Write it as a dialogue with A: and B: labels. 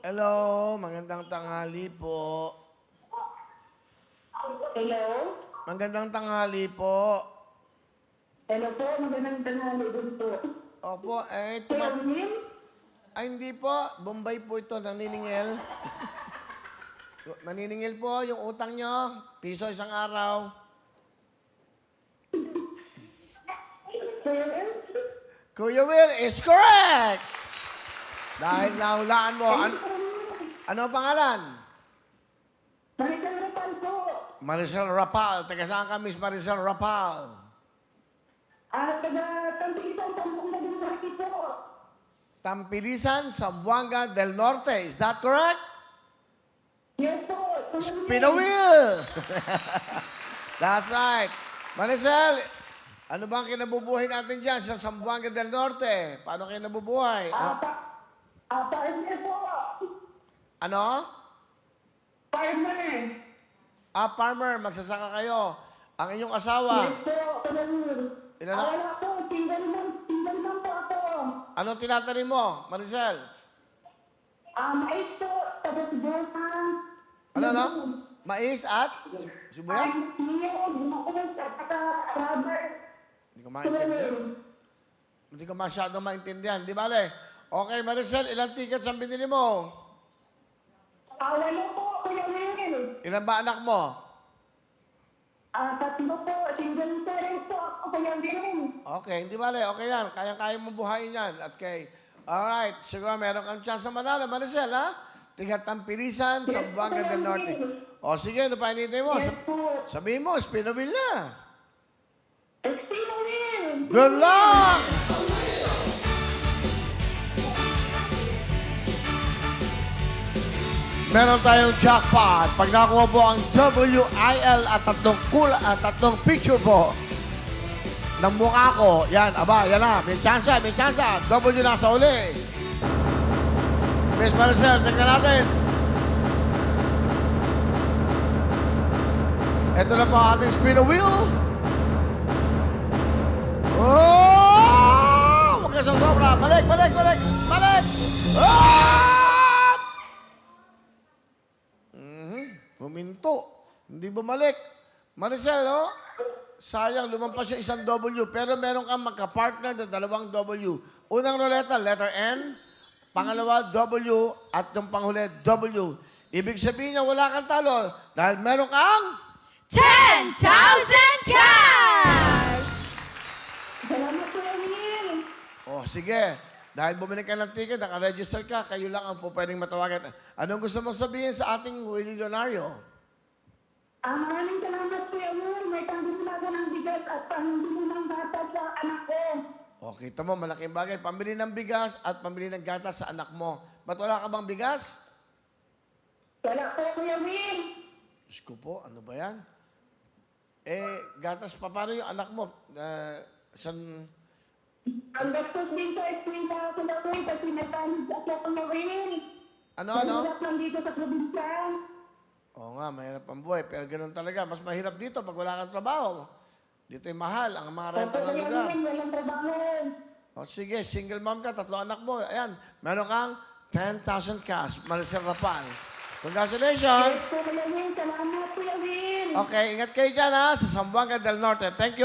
A: Hello, magandang tanghali po.
B: Hello?
A: Magandang tanghali po.
B: Hello po, magandang tanghali din po.
A: Opo,
B: Kuya Will?
A: Ay, hindi po. Bombay po ito, naniningil. Naniningil po yung utang nyo. Piso isang araw.
B: Kuya Will?
A: Kuya Will is correct! Dahil nahulaan mo. Ano ang pangalan?
B: Maricel Rapal po.
A: Maricel Rapal. Taga saan ka, Miss Maricel Rapal?
B: Taga-Tampilisan, Tampong Naging Mariki po.
A: Tampilisan, Zamboanga del Norte. Is that correct?
B: Yes po.
A: Spin a wheel! That's right. Maricel, ano bang kinabubuhay natin dyan sa Zamboanga del Norte? Paano kayo nabubuhay?
B: Partner po.
A: Ano?
B: Partner.
A: Farmer, magsasaka kayo. Ang inyong asawa,
B: Yes po, Kuya Will.
A: Ilan na-
B: Wala po, single man po ako.
A: ano tinatanim mo, Maricel?
B: Mais po, taga-Sibuyan.
A: Ano? Mais at sibuyas?
B: Niyog, makulit, at saka-rubber.
A: Hindi ko maintindihan. Hindi ko masyado maintindihan. Di bale? Okay, Maricel, ilang tickets ang binili mo?
B: Wala po, Kuya Will.
A: Ilan ba anak mo?
B: Tatlo po, single parents po ako, Kuya Will.
A: Okay, hindi bale. Okay yan. Kayang-kaya mo buhayin yan. At kay... Alright, siguro meron kang chance na manalo, Maricel, ha? Tampilisan, Zamboanga del Norte. O sige, ano pa hinihintay mo?
B: Yes po.
A: Sabihin mo, spin a wheel na.
B: Kuya Will.
A: Good luck! Meron tayong jackpot. Pag nakuha po ang WIL at tatlong picture po ng mukha ko, yan, aba, yan na, may chance, may chance. W na sa uli. Miss Maricel, tingnan natin. Ito na po ang ating spin a wheel. Oh! Huwag ka sa sobra. Balik! Ah! Huminto. Hindi bumalik. Maricel, oh? Sayang, lumampas yung isang W. Pero meron kang magka-partner na dalawang W. Unang ruleta, letter N. Pangalawa, W. At yung panghuli, W. Ibig sabihin niya, wala kang talo. Dahil meron kang...
C: 10,000 cash!
B: Salamat, Kuya Will.
A: Oh, sige. Dahil bumili ka ng ticket, naka-register ka, kayo lang ang po pwedeng matawagan. Anong gusto mong sabihin sa ating milyonaryo?
B: Maraming salamat, Kuya Will. May tanggap na ako ng bigas at pambili ng bata sa anak ko.
A: O, kita mo, malaking bagay. Pambili ng bigas at pambili ng gatas sa anak mo. Ba't wala ka bang bigas?
B: Wala po, Kuya Will.
A: Diyos ko po, ano ba yan? Gatas pa, paano yung anak mo?
B: Ang gastos din sa eskwela ko na Will kasi nagtanggap ako, Kuya Will.
A: Ano?
B: Mahirap lang dito sa probinsya.
A: Oo nga, mahirap ang buhay. Pero ganun talaga. Mas mahirap dito pag wala kang trabaho. Dito yung mahal, ang mga renta ng
B: Kuya
A: lugar.
B: Will, walang trabaho.
A: O sige, single mom ka, 3 anak mo. Ayan, meron kang 10,000 cash. Maricel Rapal. Congratulations!
B: Yes po, Kuya Will. Salamat, Kuya Will.
A: Okay, ingat kayo dyan ha, sa Zamboanga del Norte. Thank you.